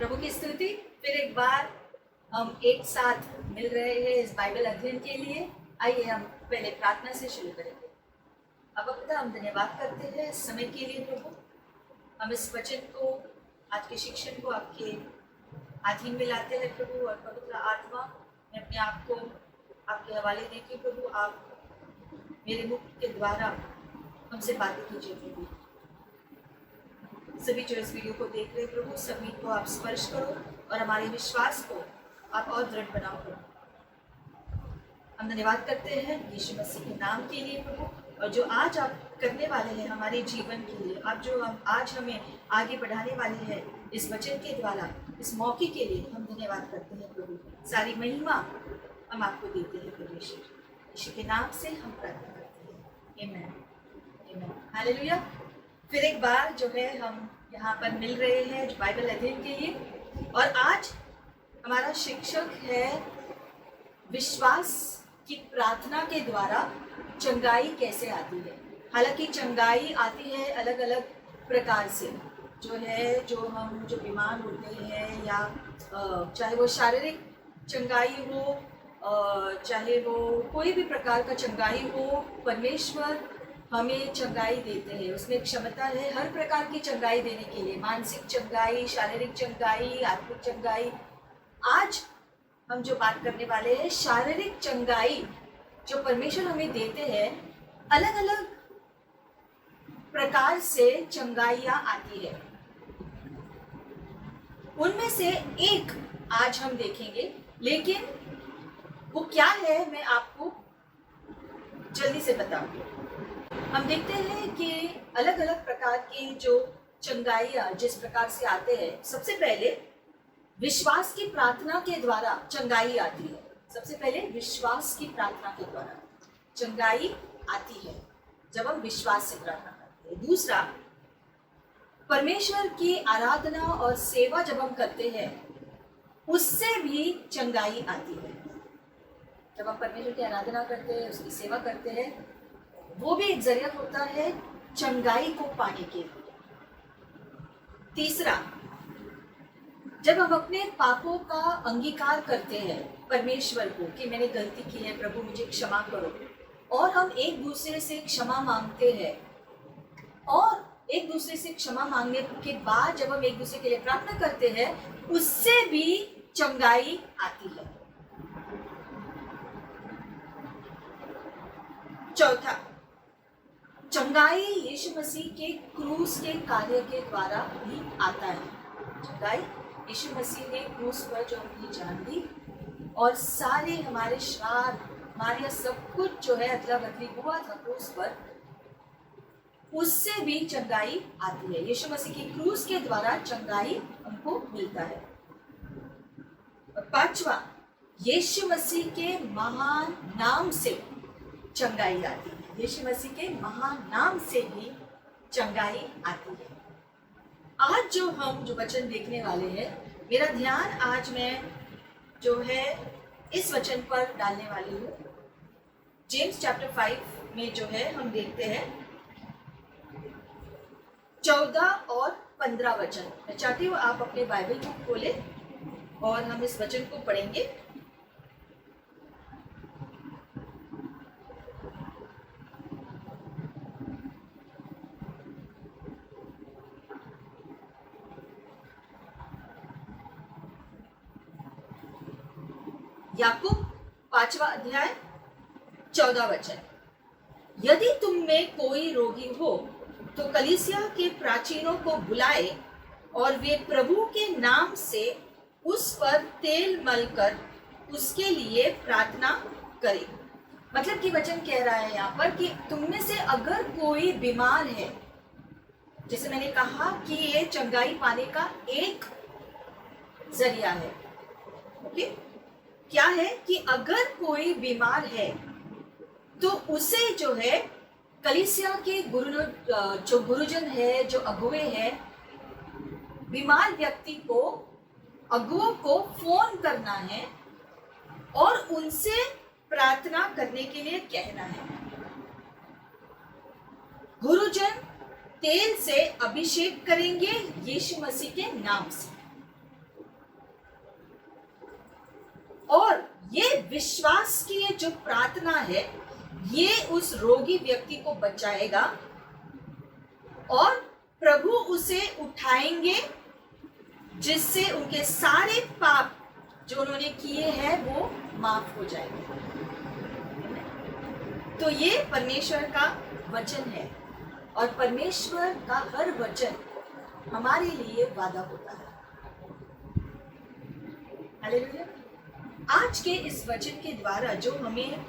प्रभु की स्तुति। फिर एक बार हम एक साथ मिल रहे हैं इस बाइबल अध्ययन के लिए। आइए हम पहले प्रार्थना से शुरू करेंगे। अब अपना हम धन्यवाद करते हैं इस समय के लिए प्रभु। हम इस वचन को, आज के शिक्षण को आपके अधीन में लाते हैं प्रभु, और पवित्र आत्मा मैं अपने आप को आपके हवाले देती हूँ प्रभु। आप मेरे मुख के द्वारा हमसे बातें कीजिए प्रभु। सभी जो इस वीडियो को देख रहे प्रभु, सभी को आप स्पर्श करो और हमारे विश्वास को आप और दृढ़ बनाओ प्रभु। हम धन्यवाद करते हैं यीशु मसीह के नाम के लिए प्रभु, और जो आज आप करने वाले हैं हमारे जीवन के लिए, आप जो हम आज हमें आगे बढ़ाने वाले हैं इस वचन के द्वारा, इस मौके के लिए हम धन्यवाद करते हैं प्रभु। सारी महिमा हम आपको देते हैं परमेश्वर। यीशु के नाम से हम प्रार्थना करते हैं, आमीन आमीन, हालेलुया। फिर एक बार जो है हम यहाँ पर मिल रहे हैं बाइबल अध्ययन के लिए, और आज हमारा शिक्षक है विश्वास की प्रार्थना के द्वारा चंगाई कैसे आती है। हालांकि चंगाई आती है अलग अलग प्रकार से, जो हम बीमार होते हैं, या चाहे वो शारीरिक चंगाई हो, चाहे वो कोई भी प्रकार का चंगाई हो, परमेश्वर हमें चंगाई देते हैं। उसमें क्षमता है हर प्रकार की चंगाई देने के लिए, मानसिक चंगाई, शारीरिक चंगाई, आत्मिक चंगाई। आज हम जो बात करने वाले हैं शारीरिक चंगाई, जो परमेश्वर हमें देते हैं। अलग अलग प्रकार से चंगाइयाँ आती है, उनमें से एक आज हम देखेंगे, लेकिन वो क्या है मैं आपको जल्दी से बताऊंगी। हम देखते हैं कि अलग अलग प्रकार की जो चंगाइयाँ जिस प्रकार से आते हैं, सबसे पहले विश्वास की प्रार्थना के द्वारा चंगाई आती है। सबसे पहले विश्वास की प्रार्थना के द्वारा चंगाई आती है, जब हम विश्वास से प्रार्थना करते हैं। दूसरा, परमेश्वर की आराधना और सेवा जब हम करते हैं, उससे भी चंगाई आती है। जब हम परमेश्वर की आराधना करते हैं, उसकी सेवा करते हैं, वो भी एक जरिया होता है चंगाई को पाने के लिए। तीसरा, जब हम अपने पापों का अंगीकार करते हैं परमेश्वर को कि मैंने गलती की है प्रभु, मुझे क्षमा करो, और हम एक दूसरे से क्षमा मांगते हैं, और एक दूसरे से क्षमा मांगने के बाद जब हम एक दूसरे के लिए प्रार्थना करते हैं, उससे भी चंगाई आती है। चौथा, चंगाई यीशु मसीह के क्रूस के कार्य के द्वारा भी आता है। चंगाई यीशु मसीह ने क्रूस पर जो अपनी जान दी, और सारे हमारे श्राप, हमारे सब कुछ जो है अदला बदली हुआ था क्रूस पर, उससे भी चंगाई आती है। यीशु मसीह की क्रूस के द्वारा चंगाई हमको मिलता है। और पांचवा, यीशु मसीह के महान नाम से चंगाई आती है। यीशु मसीह के महान नाम से भी चंगाई आती है। आज जो हम वचन देखने वाले हैं, मेरा ध्यान आज मैं जो है इस वचन पर डालने वाली हूँ। जेम्स चैप्टर 5 में जो है हम देखते हैं 14 और 15 वचन। मैं चाहती हूँ आप अपने बाइबल को खोलें और हम इस वचन को पढ़ेंगे। याकूब 5वां अध्याय 14 वचन। यदि तुम में कोई रोगी हो तो कलीसिया के प्राचीनों को बुलाए, और वे प्रभु के नाम से उस पर तेल मलकर उसके लिए प्रार्थना करें। मतलब कि वचन कह रहा है यहाँ पर कि तुम में से अगर कोई बीमार है, जैसे मैंने कहा कि ये चंगाई पाने का एक जरिया है। ओके, क्या है कि अगर कोई बीमार है तो उसे जो है कलीसिया के गुरुजन है, जो अगुवे हैं, बीमार व्यक्ति को, अगुओं को फोन करना है और उनसे प्रार्थना करने के लिए कहना है। गुरुजन तेल से अभिषेक करेंगे यीशु मसीह के नाम से। और ये विश्वास की ये जो प्रार्थना है, ये उस रोगी व्यक्ति को बचाएगा और प्रभु उसे उठाएंगे, जिससे उनके सारे पाप जो उन्होंने किए हैं वो माफ हो जाएंगे। तो ये परमेश्वर का वचन है और परमेश्वर का हर वचन हमारे लिए वादा होता है। हालेलुया। आज के इस वचन के द्वारा जो हमें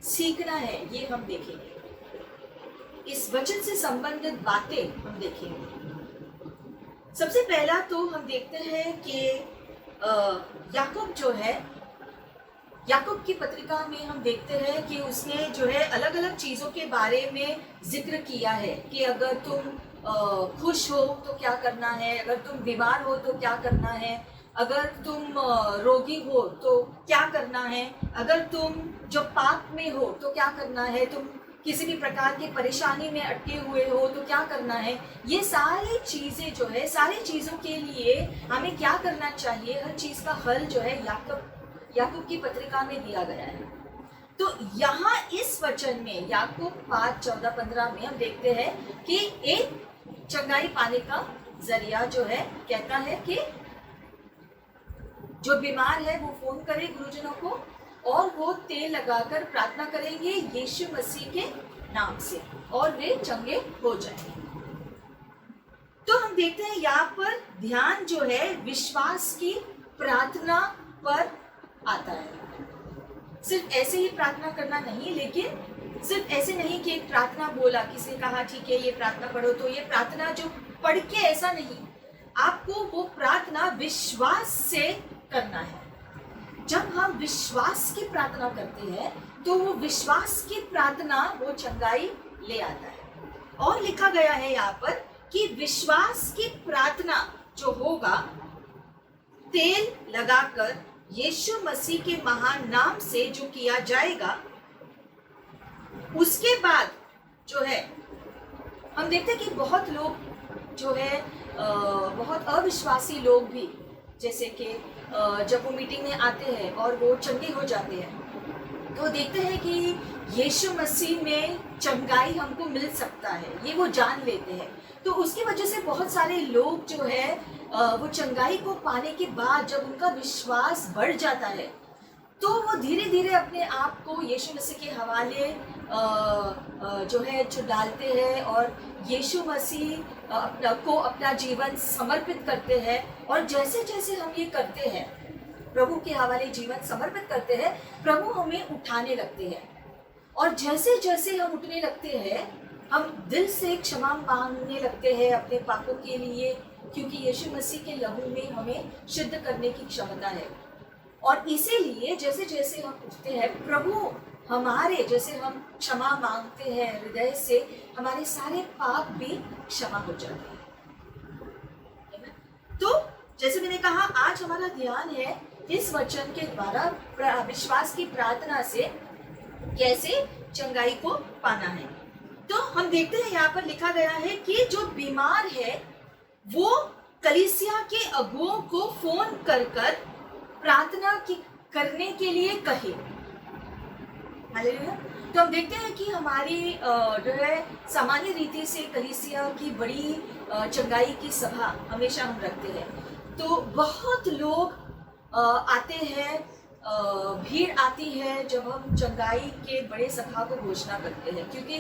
सीखना है ये हम देखेंगे। इस वचन से संबंधित बातें हम देखेंगे। सबसे पहला तो हम देखते हैं कि याकूब जो है, याकूब की पत्रिका में हम देखते हैं कि उसने जो है अलग अलग चीज़ों के बारे में जिक्र किया है कि अगर तुम खुश हो तो क्या करना है, अगर तुम बीमार हो तो क्या करना है, अगर तुम रोगी हो तो क्या करना है, अगर तुम जो पाप में हो तो क्या करना है, तुम किसी भी प्रकार की परेशानी में अटके हुए हो तो क्या करना है। ये सारी चीज़ें जो है, सारी चीज़ों के लिए हमें क्या करना चाहिए, हर चीज़ का हल जो है याकूब की पत्रिका में दिया गया है। तो यहाँ इस वचन में याकूब 5:14-15 में हम देखते हैं कि एक चंगाई पाने का जरिया जो है कहता है कि जो बीमार है वो फोन करे गुरुजनों को और वो तेल लगाकर प्रार्थना करेंगे यीशु मसीह के नाम से और वे चंगे हो जाएंगे। तो हम देखते हैं यहाँ पर ध्यान जो है विश्वास की प्रार्थना पर आता है। सिर्फ ऐसे ही प्रार्थना करना नहीं, लेकिन सिर्फ ऐसे नहीं कि एक प्रार्थना बोला, किसी ने कहा ठीक है ये प्रार्थना पढ़ो, तो ये प्रार्थना जो पढ़ के ऐसा नहीं, आपको वो प्रार्थना विश्वास से करना है। जब हम विश्वास की प्रार्थना करते हैं तो वो विश्वास की प्रार्थना वो चंगाई ले आता है। और लिखा गया है यहाँ पर कि विश्वास की प्रार्थना जो होगा तेल लगाकर यीशु मसीह के महान नाम से जो किया जाएगा, उसके बाद जो है हम देखते हैं कि बहुत लोग जो है बहुत अविश्वासी लोग भी, जैसे कि जब वो मीटिंग में आते हैं और वो चंगे हो जाते हैं तो देखते हैं कि यीशु मसीह में चंगाई हमको मिल सकता है, ये वो जान लेते हैं। तो उसकी वजह से बहुत सारे लोग जो है वो चंगाई को पाने के बाद जब उनका विश्वास बढ़ जाता है तो वो धीरे धीरे अपने आप को यीशु मसीह के हवाले जो है जो डालते हैं और यीशु मसीह अपना जीवन समर्पित करते हैं। और जैसे जैसे हम ये करते हैं, प्रभु के हवाले जीवन समर्पित करते हैं, प्रभु हमें उठाने लगते हैं। और जैसे जैसे हम उठने लगते हैं, हम दिल से क्षमा मांगने लगते हैं अपने पापों के लिए, क्योंकि यीशु मसीह के लहू में हमें शुद्ध करने की क्षमता है। और इसीलिए जैसे जैसे हम उठते हैं, प्रभु हमारे जैसे हम क्षमा मांगते हैं हृदय से, हमारे सारे पाप भी क्षमा हो जाते हैं। तो जैसे मैंने कहा, आज हमारा ध्यान है इस वचन के द्वारा विश्वास की प्रार्थना से कैसे चंगाई को पाना है। तो हम देखते हैं यहाँ पर लिखा गया है कि जो बीमार है वो कलीसिया के अगुओं को फोन कर कर प्रार्थना करने के लिए कहे। हालेलुया। तो हम देखते हैं कि हमारी जो है सामान्य रीति से कलीसिया की बड़ी चंगाई की सभा हमेशा हम रखते हैं। तो बहुत लोग आते हैं, भीड़ आती है जब हम चंगाई के बड़े सभा को घोषणा करते हैं, क्योंकि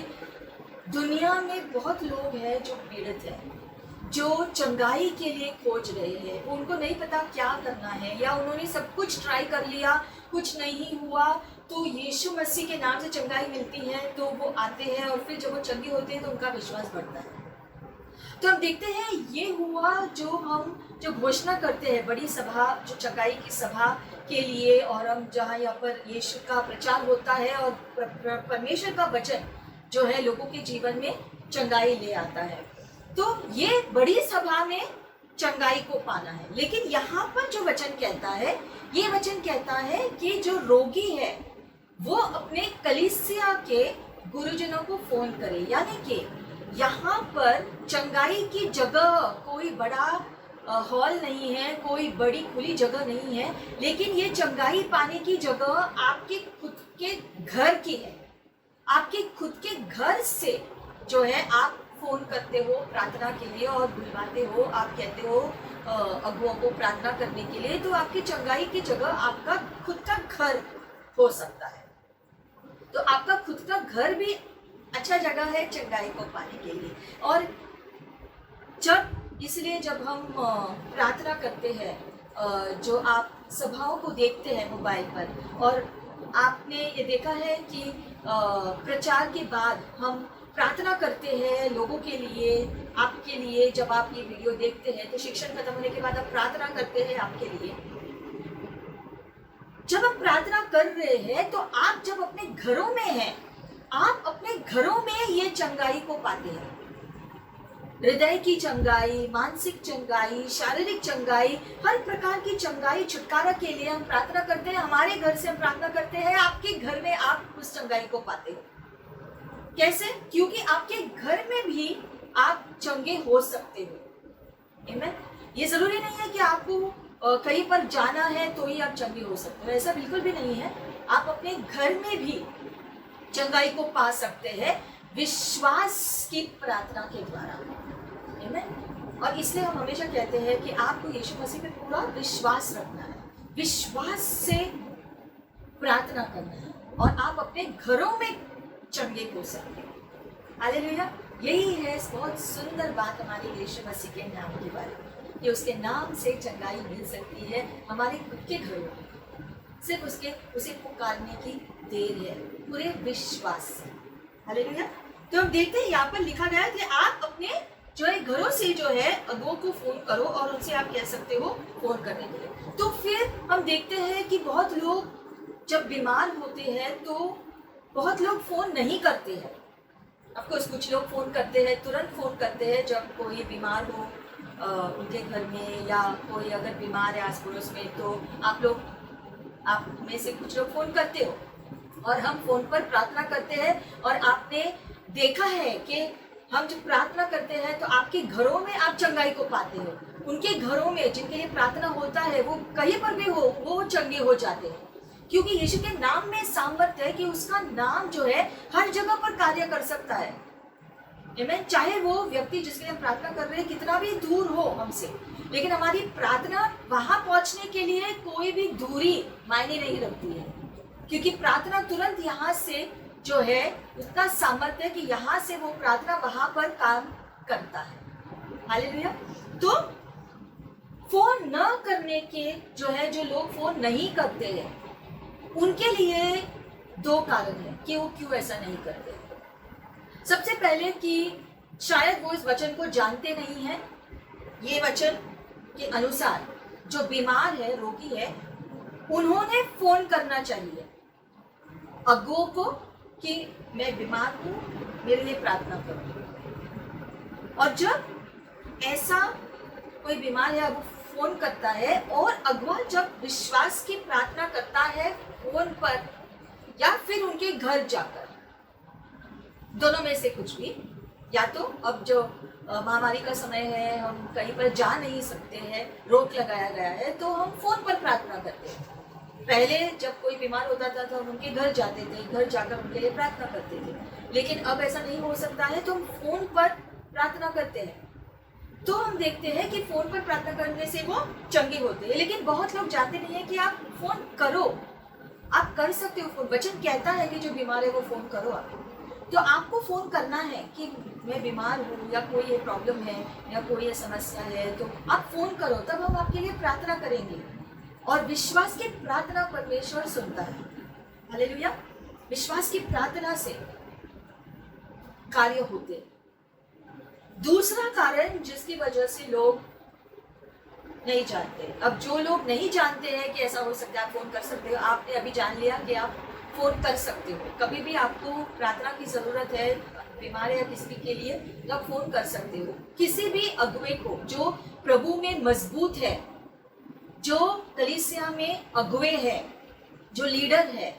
दुनिया में बहुत लोग हैं जो पीड़ित हैं, जो चंगाई के लिए खोज रहे हैं। उनको नहीं पता क्या करना है, या उन्होंने सब कुछ ट्राई कर लिया, कुछ नहीं हुआ, तो यीशु मसीह के नाम से चंगाई मिलती है तो वो आते हैं और फिर जब वो चंगे होते हैं तो उनका विश्वास बढ़ता है। तो हम देखते हैं ये हुआ जो घोषणा करते हैं बड़ी सभा, जो चंगाई की सभा के लिए, और हम जहाँ यहाँ पर यीशु का प्रचार होता है और परमेश्वर का वचन जो है लोगों के जीवन में चंगाई ले आता है। तो ये बड़ी सभा में चंगाई को पाना है। लेकिन यहाँ पर जो वचन कहता है, ये वचन कहता है कि जो रोगी है वो अपने कलीसिया के गुरुजनों को फोन करे। यानी कि यहाँ पर चंगाई की जगह कोई बड़ा हॉल नहीं है, कोई बड़ी खुली जगह नहीं है, लेकिन ये चंगाई पाने की जगह आपके खुद के घर की है। आपके खुद के घर से जो है आप फोन करते हो प्रार्थना के लिए और बुलवाते हो, आप कहते हो अगुओं को प्रार्थना करने के लिए, तो आपकी चंगाई की जगह आपका खुद का घर हो सकता है। तो आपका खुद का घर भी अच्छा जगह है चंगाई को पाने के लिए। और जब हम प्रार्थना करते हैं, जो आप सभाओं को देखते हैं मोबाइल पर, और आपने ये देखा है कि प्रचार के बाद हम प्रार्थना करते हैं लोगों के लिए, आपके लिए। जब आप ये वीडियो देखते हैं तो शिक्षण खत्म होने के बाद आप प्रार्थना करते हैं आपके लिए। जब आप प्रार्थना कर रहे हैं तो आप जब अपने घरों में हैं, आप अपने घरों में ये चंगाई को पाते हैं। हृदय की चंगाई, मानसिक चंगाई, शारीरिक चंगाई, हर प्रकार की चंगाई, छुटकारा के लिए हम प्रार्थना करते हैं। हमारे घर से हम प्रार्थना करते हैं, आपके घर में आप उस चंगाई को पाते हो। कैसे? क्योंकि आपके घर में भी आप चंगे हो सकते हो। आमीन। ये जरूरी नहीं है कि आपको कहीं पर जाना है तो ही आप चंगे हो सकते हो, ऐसा बिल्कुल भी नहीं है। आप अपने घर में भी चंगाई को पा सकते हैं विश्वास की प्रार्थना के द्वारा। आमीन। और इसलिए हम हमेशा कहते हैं कि आपको यीशु मसीह पे पूरा विश्वास रखना है, विश्वास से प्रार्थना करना है, और आप अपने घरों में चंगे हो सकते हैं। हालेलुया। यही है बहुत सुंदर बात हमारे यीशु मसीह के नाम के बारे में, कि उसके नाम से चंगाई मिल सकती है हमारे खुद के घरों में। सिर्फ उसे पुकारने की देर है, पूरे विश्वास से। हालेलुया। तो हम देखते हैं यहाँ पर लिखा गया है कि आप अपने जो है घरों से जो है अगुओं को फोन करो, और उनसे आप कह सकते हो फोन करने के लिए। तो फिर हम देखते हैं कि बहुत लोग जब बीमार होते हैं तो बहुत लोग फोन नहीं करते हैं। ऑफकोर्स कुछ लोग फोन करते हैं, तुरंत फोन करते हैं जब कोई बीमार हो उनके घर में, या कोई अगर बीमार है आस पड़ोस में, तो आप में से कुछ लोग फोन करते हो, और हम फोन पर प्रार्थना करते हैं। और आपने देखा है कि हम जब प्रार्थना करते हैं तो आपके घरों में आप चंगाई को पाते हो। उनके घरों में जिनके लिए प्रार्थना होता है, वो कहीं पर भी हो, वो चंगे हो जाते हैं, क्योंकि यीशु के नाम में सामर्थ्य है कि उसका नाम जो है हर जगह पर कार्य कर सकता है। आमीन। चाहे वो व्यक्ति जिसके लिए हम प्रार्थना कर रहे हैं कितना भी दूर हो हमसे, लेकिन हमारी प्रार्थना वहां पहुंचने के लिए कोई भी दूरी मायने नहीं रखती है, क्योंकि प्रार्थना तुरंत यहाँ से जो है उसका सामर्थ्य है कि यहाँ से वो प्रार्थना वहां पर काम करता है। हालेलुया। तो फोन न करने के जो लोग फोन नहीं करते हैं, उनके लिए दो कारण है कि वो क्यों ऐसा नहीं करते। सबसे पहले कि शायद वो इस वचन को जानते नहीं हैं। ये वचन के अनुसार जो बीमार है, रोगी है, उन्होंने फोन करना चाहिए अगुओं को कि मैं बीमार हूँ, मेरे लिए प्रार्थना करो। और जब ऐसा कोई बीमार है, वो फोन करता है, और अगुआ जब विश्वास की प्रार्थना करता है फोन पर या फिर उनके घर जाकर, दोनों में से कुछ भी, या तो अब जो महामारी का समय है, हम कहीं पर जा नहीं सकते हैं, रोक लगाया गया है, तो हम फोन पर प्रार्थना करते हैं। पहले जब कोई बीमार होता था तो हम उनके घर जाते थे, घर जाकर उनके लिए प्रार्थना करते थे, लेकिन अब ऐसा नहीं हो सकता है, तो हम फोन पर प्रार्थना करते हैं। तो हम देखते हैं कि फोन पर प्रार्थना करने से वो चंगे होते हैं, लेकिन बहुत लोग जानते नहीं है कि आप फोन करो, आप कर सकते हो फोन। वचन कहता है कि जो बीमार है वो फोन करो। आप तो आपको फोन करना है कि मैं बीमार हूँ, या कोई ये प्रॉब्लम है, या कोई ये समस्या है, तो आप फोन करो, तब हम आपके लिए प्रार्थना करेंगे। और विश्वास की प्रार्थना परमेश्वर सुनता है। हालेलुया। विश्वास की प्रार्थना से कार्य होते। दूसरा कारण जिसकी वजह से लोग नहीं जानते, अब जो लोग नहीं जानते हैं कि ऐसा हो सकता है, आप फोन कर सकते हो। आपने अभी जान लिया कि आप फोन कर सकते हो, कभी भी आपको प्रार्थना की जरूरत है, बीमार है किसी के लिए, तो आप फोन कर सकते हो। किसी भी अगुवे को जो प्रभु में मजबूत है, जो कलीसिया में अगुवे है, जो लीडर है,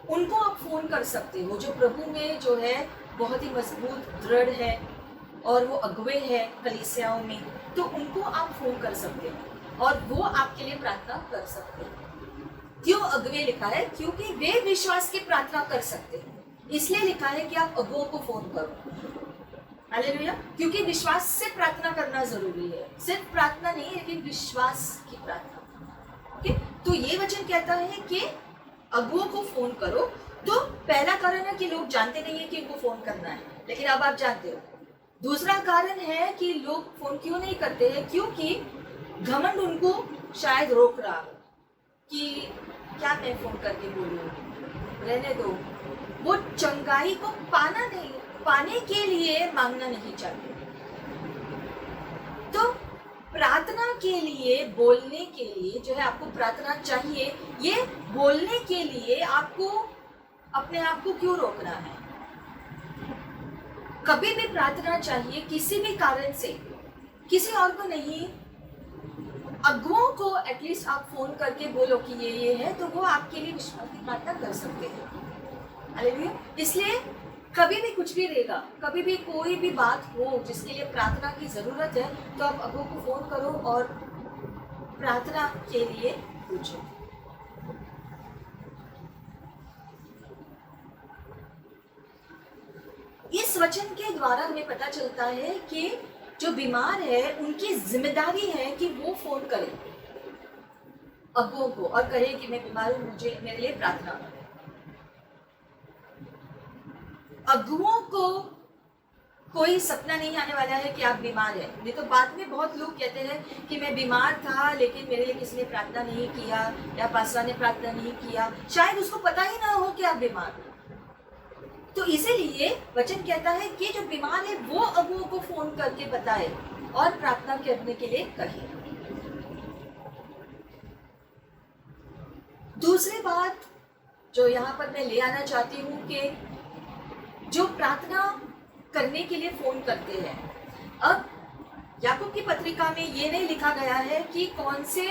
उनको आप फोन कर सकते हो, जो प्रभु में जो है बहुत ही मजबूत दृढ़ है, और वो अगुवे है कलीसियाओं में, तो उनको आप फोन कर सकते हैं और वो आपके लिए प्रार्थना कर सकते हैं। क्यों अगुवे लिखा है? क्योंकि वे विश्वास की प्रार्थना कर सकते हैं, इसलिए लिखा है कि आप अगुओं को फोन करो। हालेलुया। क्योंकि विश्वास से प्रार्थना करना जरूरी है, सिर्फ प्रार्थना नहीं लेकिन विश्वास की प्रार्थना। ओके, तो ये वचन कहता है कि अगुओं को फोन करो। तो पहला कारण है कि लोग जानते नहीं है कि उनको फोन करना है, लेकिन अब आप जानते हो। दूसरा कारण है कि लोग फोन क्यों नहीं करते हैं? क्योंकि घमंड उनको शायद रोक रहा कि क्या मैं फोन करके बोलूं, रहने दो। वो चंगाई को पाने के लिए मांगना नहीं चाहते। तो प्रार्थना के लिए, बोलने के लिए जो है आपको प्रार्थना चाहिए। ये बोलने के लिए आपको अपने आप को क्यों रोकना है? कभी भी प्रार्थना चाहिए, किसी भी कारण से, किसी और को नहीं। अगुओं को एटलीस्ट आप फोन करके बोलो कि ये है, तो वो आपके लिए विश्वास की प्रार्थना कर सकते हैं। हालेलुया। इसलिए कभी भी कुछ भी रहेगा, कभी भी कोई भी बात हो जिसके लिए प्रार्थना की जरूरत है, तो आप अगुओं को फोन करो और प्रार्थना के लिए पूछो। इस वचन के द्वारा हमें पता चलता है कि जो बीमार है उनकी जिम्मेदारी है कि वो फोन करें अगुओं को और कहे कि मैं बीमार हूं, मुझे मेरे लिए प्रार्थना करें। अगुओं को कोई सपना नहीं आने वाला है कि आप बीमार हैं। नहीं तो बाद में बहुत लोग कहते हैं कि मैं बीमार था लेकिन मेरे लिए किसी ने प्रार्थना नहीं किया या पास्टर ने प्रार्थना नहीं किया, शायद उसको पता ही ना हो कि आप बीमार हैं। तो इसीलिए वचन कहता है कि जो बीमार है वो अगुओं को फोन करके बताए और प्रार्थना करने के लिए कहे। दूसरी बात जो यहाँ पर मैं ले आना चाहती हूँ कि जो प्रार्थना करने के लिए फोन करते हैं, अब याकूब की पत्रिका में ये नहीं लिखा गया है कि कौन से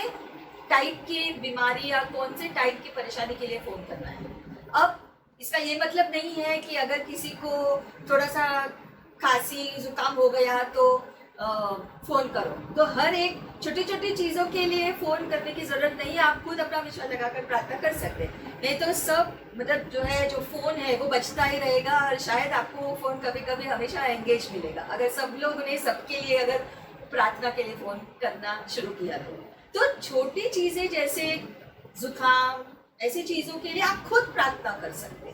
टाइप की बीमारी या कौन से टाइप की परेशानी के लिए फोन करना है। अब इसका ये मतलब नहीं है कि अगर किसी को थोड़ा सा खांसी जुकाम हो गया तो फोन करो। तो हर एक छोटी छोटी चीज़ों के लिए फ़ोन करने की ज़रूरत नहीं है, आप खुद अपना विश्वास लगाकर प्रार्थना कर सकते हैं। नहीं तो सब मतलब जो है जो फ़ोन है वो बचता ही रहेगा और शायद आपको वो फ़ोन कभी कभी हमेशा एंगेज मिलेगा अगर सब लोगों ने सबके लिए अगर प्रार्थना के लिए फ़ोन करना शुरू किया तो छोटी चीज़ें जैसे जुकाम ऐसी चीज़ों के लिए आप खुद प्रार्थना कर सकते हैं।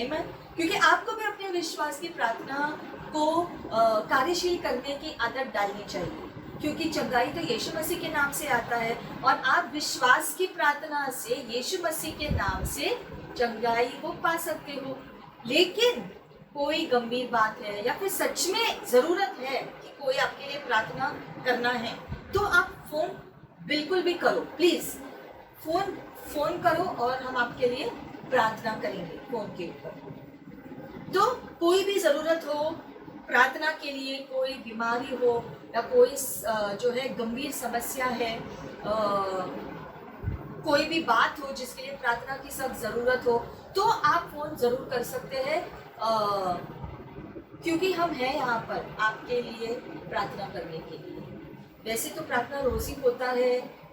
आमीन। क्योंकि आपको भी अपने विश्वास की प्रार्थना को कार्यशील करने की आदत डालनी चाहिए, क्योंकि चंगाई तो यीशु मसीह के नाम से आता है और आप विश्वास की प्रार्थना से यीशु मसीह के नाम से चंगाई को पा सकते हो। लेकिन कोई गंभीर बात है या फिर सच में ज़रूरत है कि कोई आपके लिए प्रार्थना करना है तो आप फ़ोन बिल्कुल भी करो, प्लीज़ फ़ोन करो और हम आपके लिए प्रार्थना करेंगे फ़ोन के ऊपर। तो कोई भी ज़रूरत हो प्रार्थना के लिए, कोई बीमारी हो या कोई जो है गंभीर समस्या है, कोई भी बात हो जिसके लिए प्रार्थना की सख्त ज़रूरत हो, तो आप फ़ोन ज़रूर कर सकते हैं, क्योंकि हम हैं यहाँ पर आपके लिए प्रार्थना करने के लिए। वैसे तो प्रार्थना रोज़ ही होता है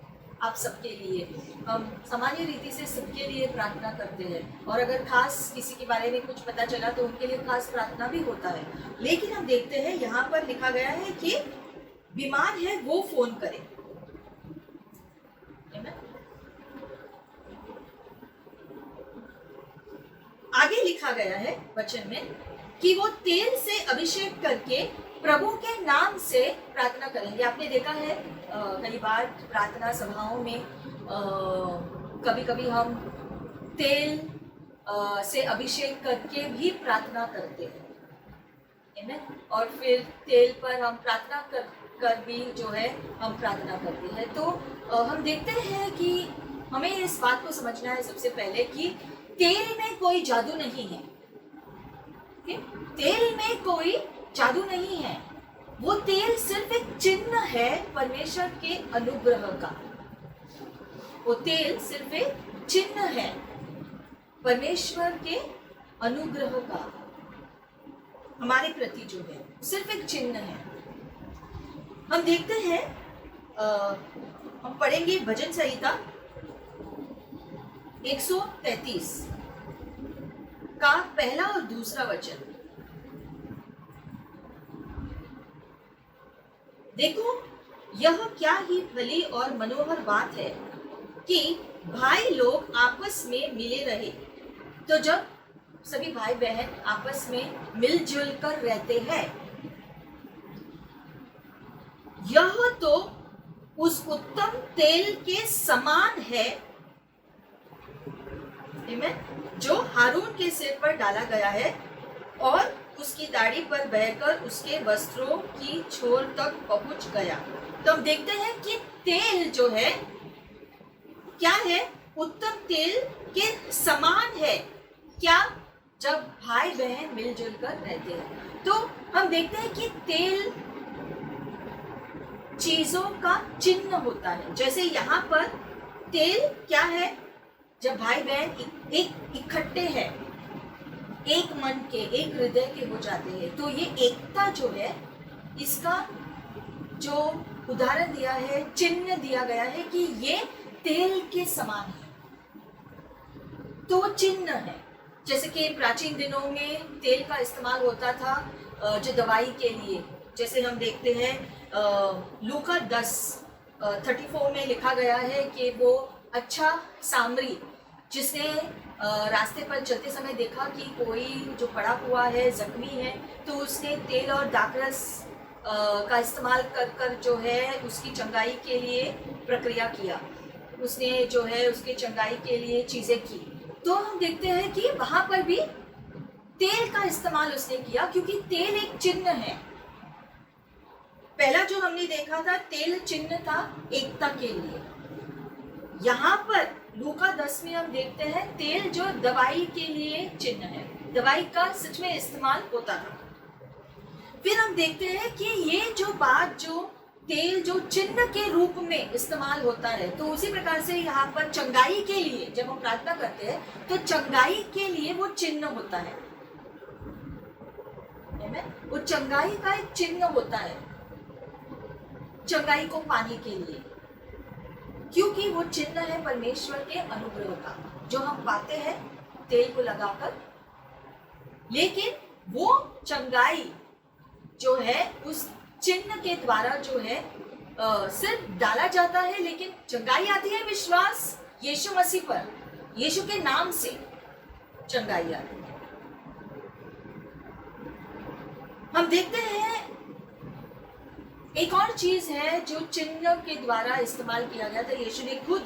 आप सबके लिए, हम सामान्य रीति से सबके लिए प्रार्थना करते हैं और अगर खास किसी के बारे में कुछ पता चला तो उनके लिए खास प्रार्थना भी होता है। लेकिन हम देखते हैं यहाँ पर लिखा गया है कि बीमार है वो फोन करे। आगे लिखा गया है वचन में कि वो तेल से अभिषेक करके प्रभु के नाम से प्रार्थना करेंगे। आपने देखा है कई बार प्रार्थना सभाओं में कभी कभी हम तेल से अभिषेक करके भी प्रार्थना करते हैं, और फिर तेल पर हम प्रार्थना कर भी जो है हम प्रार्थना करते हैं। तो हम देखते हैं कि हमें इस बात को समझना है सबसे पहले कि तेल में कोई जादू नहीं है। तेल में कोई जादू नहीं है, वो तेल सिर्फ एक चिन्ह है परमेश्वर के अनुग्रह का। वो तेल सिर्फ एक चिन्ह है परमेश्वर के अनुग्रह का हमारे प्रति, जो है सिर्फ एक चिन्ह है। हम देखते हैं, हम पढ़ेंगे भजन संहिता 133 का पहला और दूसरा वचन। देखो, यह क्या ही भली और मनोहर बात है कि भाई लोग आपस में मिले रहे। तो जब सभी भाई बहन आपस में मिलजुल कर रहते हैं, यह तो उस उत्तम तेल के समान है जो हारून के सिर पर डाला गया है और उसकी दाढ़ी पर बहकर उसके वस्त्रों की छोर तक पहुंच गया। तो हम देखते हैं कि तेल जो है क्या है, उत्तम तेल के समान है। क्या? जब भाई बहन मिलजुल कर रहते हैं। तो हम देखते हैं कि तेल चीजों का चिन्ह होता है। जैसे यहाँ पर तेल क्या है, जब भाई बहन एक इकट्ठे हैं, एक मन के, एक हृदय के हो जाते हैं, तो ये एकता जो है, इसका जो उदाहरण दिया है, चिन्ह दिया गया है कि ये तेल के समान है। तो वो चिन्ह है। जैसे कि प्राचीन दिनों में तेल का इस्तेमाल होता था जो दवाई के लिए। जैसे हम देखते हैं लूका 10:34 में लिखा गया है कि वो अच्छा सामरी जिसने रास्ते पर चलते समय देखा कि कोई जो पड़ा हुआ है, जख्मी है, तो उसने तेल और दाखरस का इस्तेमाल कर कर जो है उसकी चंगाई के लिए प्रक्रिया किया। उसने जो है उसकी चंगाई के लिए चीज़ें की। तो हम देखते हैं कि वहाँ पर भी तेल का इस्तेमाल उसने किया, क्योंकि तेल एक चिन्ह है। पहला जो हमने देखा था, तेल चिन्ह था एकता के लिए। यहाँ पर लूका 10 में हम देखते हैं तेल जो दवाई के लिए चिन्ह है, दवाई का सच में इस्तेमाल होता था। फिर हम देखते हैं कि ये जो बात, जो तेल जो चिन्ह के रूप में इस्तेमाल होता है, तो उसी प्रकार से यहाँ पर चंगाई के लिए जब हम प्रार्थना करते हैं तो चंगाई के लिए वो चिन्ह होता है। वो चंगाई का एक चिन्ह होता है, चंगाई को पाने के लिए, क्योंकि वो चिन्ह है परमेश्वर के अनुग्रह का जो हम पाते हैं तेल को लगाकर। लेकिन वो चंगाई जो है उस चिन्ह के द्वारा जो है सिर्फ डाला जाता है, लेकिन चंगाई आती है विश्वास यीशु मसीह पर, यीशु के नाम से चंगाई आती है। हम देखते हैं एक और चीज है जो चिन्ह के द्वारा इस्तेमाल किया गया था, यीशु ने खुद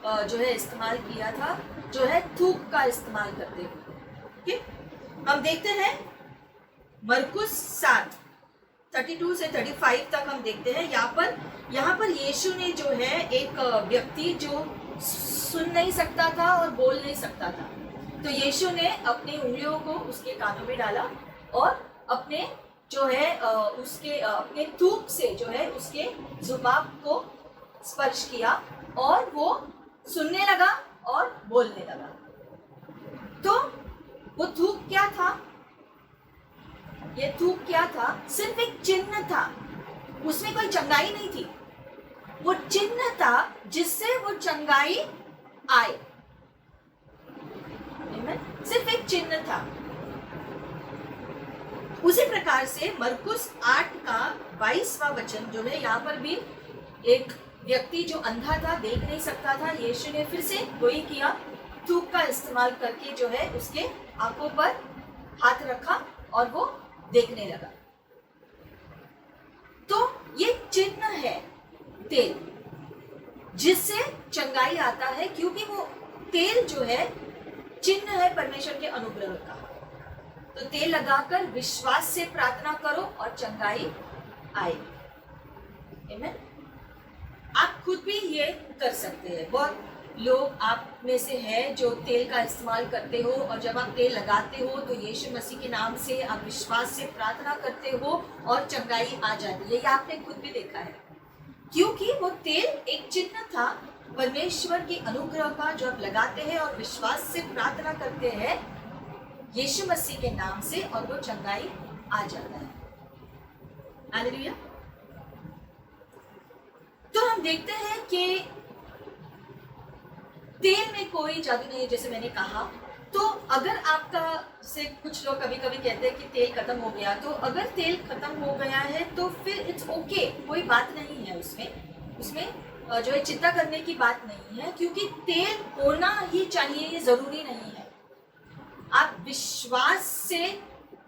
जो है इस्तेमाल किया था, जो है थूक का इस्तेमाल करते हुए। हम देखते हैं मरकुस 7:32 से 35 तक हम देखते हैं। यहाँ पर यीशु ने जो है एक व्यक्ति जो सुन नहीं सकता था और बोल नहीं सकता था, तो यीशु ने अपनी उंगलियों को उसके कानों में डाला और अपने जो है उसके अपने थूक से जो है उसके जुबान को स्पर्श किया और वो सुनने लगा और बोलने लगा। तो वो थूक क्या था? ये थूक क्या था? सिर्फ एक चिन्ह था, उसमें कोई चंगाई नहीं थी। वो चिन्ह था जिससे वो चंगाई आए। सिर्फ एक चिन्ह था। उसी प्रकार से मरकुस 8 का 22वां वचन जो है, यहाँ पर भी एक व्यक्ति जो अंधा था, देख नहीं सकता था, यीशु ने फिर से वही किया, थूक का इस्तेमाल करके जो है उसके आंखों पर हाथ रखा और वो देखने लगा। तो ये चिन्ह है तेल जिससे चंगाई आता है, क्योंकि वो तेल जो है चिन्ह है परमेश्वर के अनुग्रह का। तो तेल लगाकर विश्वास से प्रार्थना करो और चंगाई आए। आमीन। आप खुद भी ये कर सकते हैं। बहुत लोग आप में से है जो तेल का इस्तेमाल करते हो, और जब आप तेल लगाते हो तो यीशु मसीह के नाम से आप विश्वास से प्रार्थना करते हो और चंगाई आ जाती है। ये आपने खुद भी देखा है, क्योंकि वो तेल एक चिन्ह था परमेश्वर के अनुग्रह का, जो आप लगाते हैं और विश्वास से प्रार्थना करते हैं यीशु मसीह के नाम से, और वो चंगाई आ जाता है। हालेलुया। तो हम देखते हैं कि तेल में कोई जादू नहीं है, जैसे मैंने कहा। तो अगर आपका से कुछ लोग कभी कभी कहते हैं कि तेल खत्म हो गया, तो अगर तेल खत्म हो गया है तो फिर इट्स ओके, कोई बात नहीं है उसमें। जो है चिंता करने की बात नहीं है, क्योंकि तेल होना ही चाहिए, ये जरूरी नहीं है। आप विश्वास से,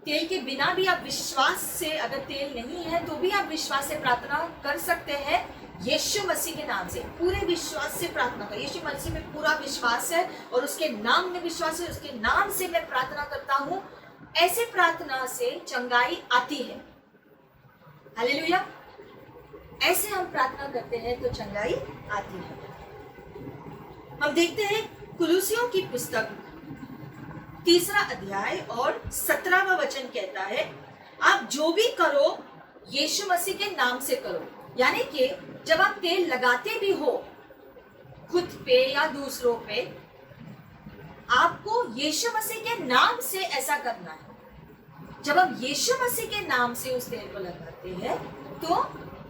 तेल के बिना भी आप विश्वास से, अगर तेल नहीं है तो भी आप विश्वास से प्रार्थना कर सकते हैं। यीशु मसीह के नाम से पूरे विश्वास से प्रार्थना कर। यीशु मसीह में पूरा विश्वास है और उसके नाम में विश्वास है, उसके नाम से मैं प्रार्थना करता हूँ। ऐसे प्रार्थना से चंगाई आती है। हालेलुया। ऐसे हम प्रार्थना करते हैं तो चंगाई आती है। हम देखते हैं कुलुसियों की पुस्तक 3 अध्याय और 17वां वचन कहता है, आप जो भी करो यीशु मसीह के नाम से करो। यानी कि जब आप तेल लगाते भी हो खुद पे या दूसरों पे, आपको यीशु मसीह के नाम से ऐसा करना है। जब आप यीशु मसीह के नाम से उस तेल को लगाते हैं तो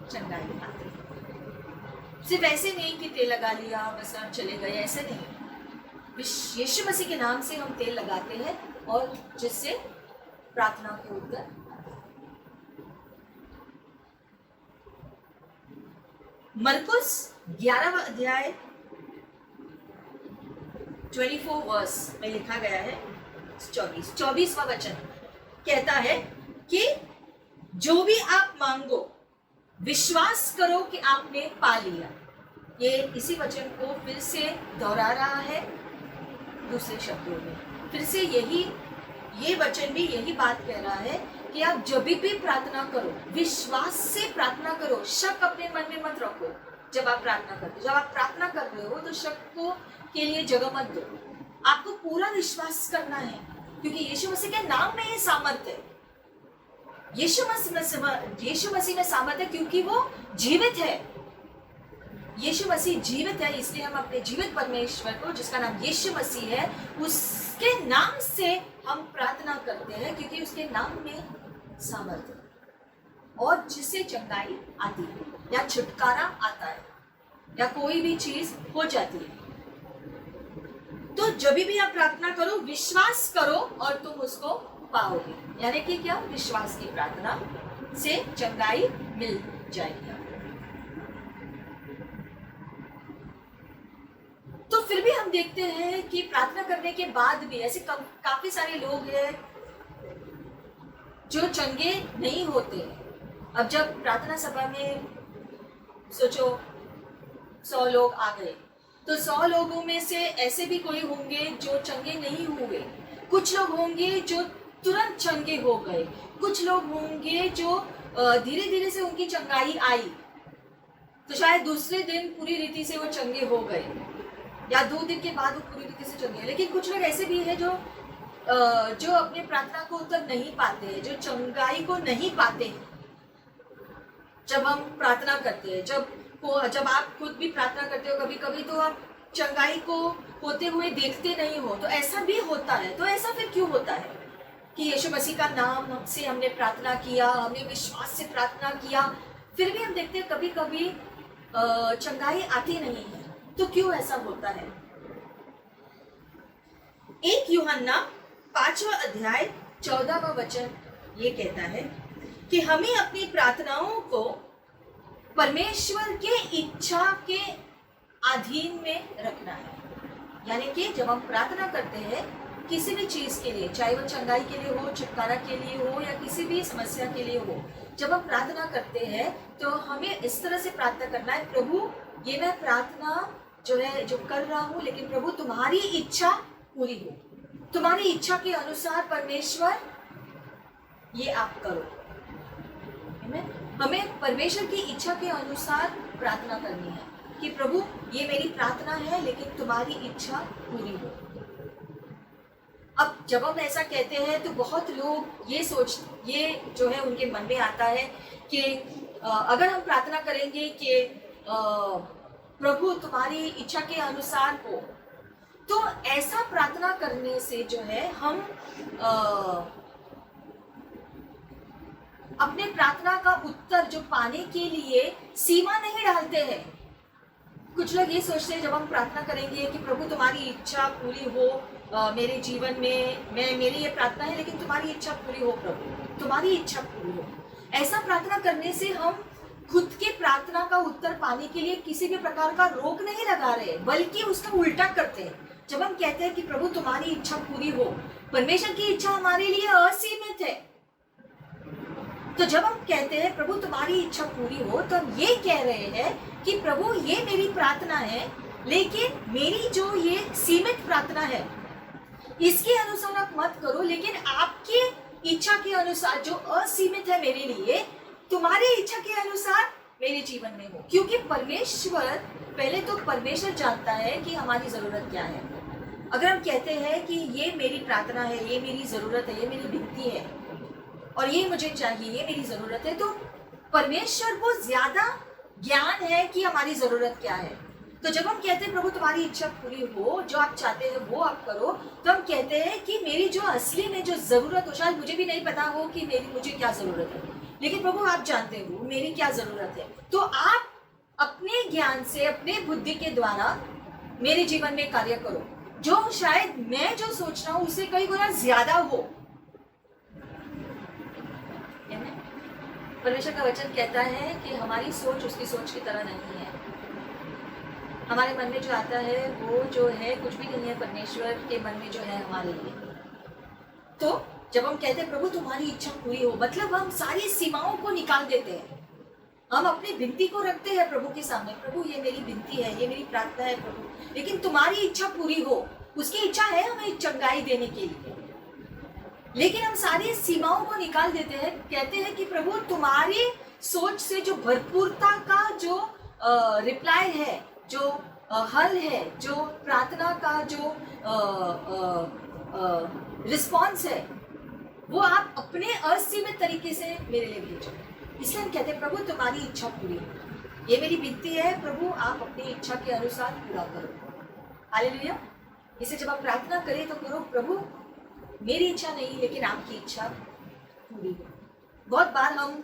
चंगाई आती है। सिर्फ ऐसे नहीं कि तेल लगा लिया बस आप चले गए, ऐसे नहीं। यीशु मसीह के नाम से हम तेल लगाते हैं और जिससे प्रार्थना के उत्तर। मरकुस 11वां अध्याय 24 वर्स में लिखा गया है, 24वां वचन कहता है कि जो भी आप मांगो विश्वास करो कि आपने पा लिया। ये इसी वचन को फिर से दोहरा रहा है दूसरे शब्दों में। फिर से ये वचन भी यही बात कह रहा है कि आप जब भी प्रार्थना करो विश्वास से प्रार्थना करो, शक अपने मन में मत रखो। जब आप प्रार्थना करते, जब आप प्रार्थना कर रहे हो तो शक के लिए जगह मत दो। आपको पूरा विश्वास करना है, क्योंकि यीशु मसीह के नाम में ये सामर्थ्य है। यीशु मसीह में सामर्थ्य है क्योंकि वो जीवित है। यीशु मसीह जीवित है, इसलिए हम अपने जीवित परमेश्वर को, जिसका नाम यीशु मसीह है, उसके नाम से हम प्रार्थना करते हैं, क्योंकि उसके नाम में सामर्थ्य और जिससे चंगाई आती है या छुटकारा आता है या कोई भी चीज हो जाती है। तो जब भी आप प्रार्थना करो विश्वास करो और तुम उसको पाओगे। यानी कि क्या? विश्वास की प्रार्थना से चंगाई मिल जाएगी। तो फिर भी हम देखते हैं कि प्रार्थना करने के बाद भी ऐसे काफी सारे लोग हैं जो चंगे नहीं होते। अब जब प्रार्थना सभा में सोचो 100 लोग आ गए, तो 100 लोगों में से ऐसे भी कोई होंगे जो चंगे नहीं हुए। कुछ लोग होंगे जो तुरंत चंगे हो गए, कुछ लोग होंगे जो धीरे धीरे से उनकी चंगाई आई, तो शायद दूसरे दिन पूरी रीति से वो चंगे हो गए या 2 दिन के बाद वो पूरी रीति से चंगे। लेकिन कुछ लोग ऐसे भी हैं जो अपने प्रार्थना को उत्तर नहीं पाते हैं, जो चंगाई को नहीं पाते हैं। जब हम प्रार्थना करते हैं, जब आप खुद भी प्रार्थना करते हो कभी कभी, तो आप चंगाई को होते हुए देखते नहीं हो, तो ऐसा भी होता है। तो ऐसा फिर क्यों होता है कि यीशु मसीह का नाम से हमने प्रार्थना किया, हमने विश्वास से प्रार्थना किया, फिर भी हम देखते हैं कभी कभी चंगाई आती नहीं है। तो क्यों ऐसा होता है? 1 यूहन्ना 5वां अध्याय 14वां वचन ये कहता है कि हमें अपनी प्रार्थनाओं को परमेश्वर के इच्छा के अधीन में रखना है। यानी कि जब हम प्रार्थना करते हैं किसी भी चीज के लिए, चाहे वो चंगाई के लिए हो, छुटकारा के लिए हो या किसी भी समस्या के लिए हो, जब हम प्रार्थना करते हैं तो हमें इस तरह से प्रार्थना करना है, प्रभु ये मैं प्रार्थना जो कर रहा हूँ, लेकिन प्रभु तुम्हारी इच्छा पूरी हो, तुम्हारी इच्छा के अनुसार परमेश्वर ये आप करो। हमें परमेश्वर की इच्छा के अनुसार प्रार्थना करनी है कि प्रभु ये मेरी प्रार्थना है, लेकिन तुम्हारी इच्छा पूरी हो। अब जब हम ऐसा कहते हैं तो बहुत लोग ये जो है उनके मन में आता है कि अगर हम प्रार्थना करेंगे कि प्रभु तुम्हारी इच्छा के अनुसार हो, तो ऐसा प्रार्थना करने से जो है हम अपने प्रार्थना का उत्तर जो पाने के लिए सीमा नहीं डालते हैं। कुछ लोग ये सोचते हैं जब हम प्रार्थना करेंगे कि प्रभु तुम्हारी इच्छा पूरी हो मेरे जीवन में, मेरी ये प्रार्थना है लेकिन तुम्हारी इच्छा पूरी हो प्रभु, तुम्हारी इच्छा पूरी हो। ऐसा प्रार्थना करने से हम खुद के प्रार्थना का उत्तर पाने के लिए किसी भी प्रकार का रोक नहीं लगा रहे, बल्कि उसका उल्टा करते हैं। जब हम कहते हैं कि प्रभु तुम्हारी इच्छा पूरी हो, परमेश्वर की इच्छा हमारे लिए असीमित है। तो जब हम कहते हैं प्रभु तुम्हारी इच्छा पूरी हो, तो हम ये कह रहे हैं कि प्रभु ये मेरी प्रार्थना है, लेकिन मेरी जो ये सीमित प्रार्थना है इसके अनुसार आप मत करो, लेकिन आपकी इच्छा के अनुसार जो असीमित है मेरे लिए, तुम्हारी इच्छा के अनुसार मेरे जीवन में हो। क्योंकि परमेश्वर, पहले तो परमेश्वर जानता है कि हमारी जरूरत क्या है। अगर हम कहते हैं कि ये मेरी प्रार्थना है, ये मेरी जरूरत है, ये मेरी विनती है और ये मुझे चाहिए, ये मेरी जरूरत है, तो परमेश्वर को ज्यादा ज्ञान है कि हमारी जरूरत क्या है। तो जब हम कहते हैं प्रभु तुम्हारी इच्छा पूरी हो, जो आप चाहते हैं वो आप करो, तो हम कहते हैं कि मेरी जो असली में जो जरूरत हो, शायद मुझे भी नहीं पता हो कि मुझे क्या जरूरत है, लेकिन प्रभु आप जानते हो मेरी क्या जरूरत है। तो आप अपने ज्ञान से, अपने बुद्धि के द्वारा मेरे जीवन में कार्य करो, जो शायद मैं जो सोच रहा हूं उससे कई गुना ज्यादा हो। परमेश्वर का वचन कहता है कि हमारी सोच उसकी सोच की तरह नहीं है। हमारे मन में जो आता है वो जो है कुछ भी नहीं है परमेश्वर के मन में जो है हमारे लिए। तो जब हम कहते हैं प्रभु तुम्हारी इच्छा पूरी हो, मतलब हम सारी सीमाओं को निकाल देते हैं। हम अपनी विनती को रखते हैं प्रभु के सामने, प्रभु ये मेरी विनती है, ये मेरी प्रार्थना है प्रभु, लेकिन तुम्हारी इच्छा पूरी हो। उसकी इच्छा है हमें चंगाई देने के लिए, लेकिन हम सारी सीमाओं को निकाल देते हैं। कहते हैं कि प्रभु तुम्हारी सोच से जो भरपूरता का जो रिप्लाई है, जो हल है, जो प्रार्थना का जो रिस्पॉन्स है, वो आप अपने असीमित तरीके से मेरे लिए भेजो। इसलिए हम कहते हैं प्रभु तुम्हारी इच्छा पूरी हो, ये मेरी विनती है प्रभु, आप अपनी इच्छा के अनुसार पूरा करो। हालेलुया। इसे जब आप प्रार्थना करें तो करो प्रभु मेरी इच्छा नहीं लेकिन आपकी इच्छा पूरी हो। बहुत बार हम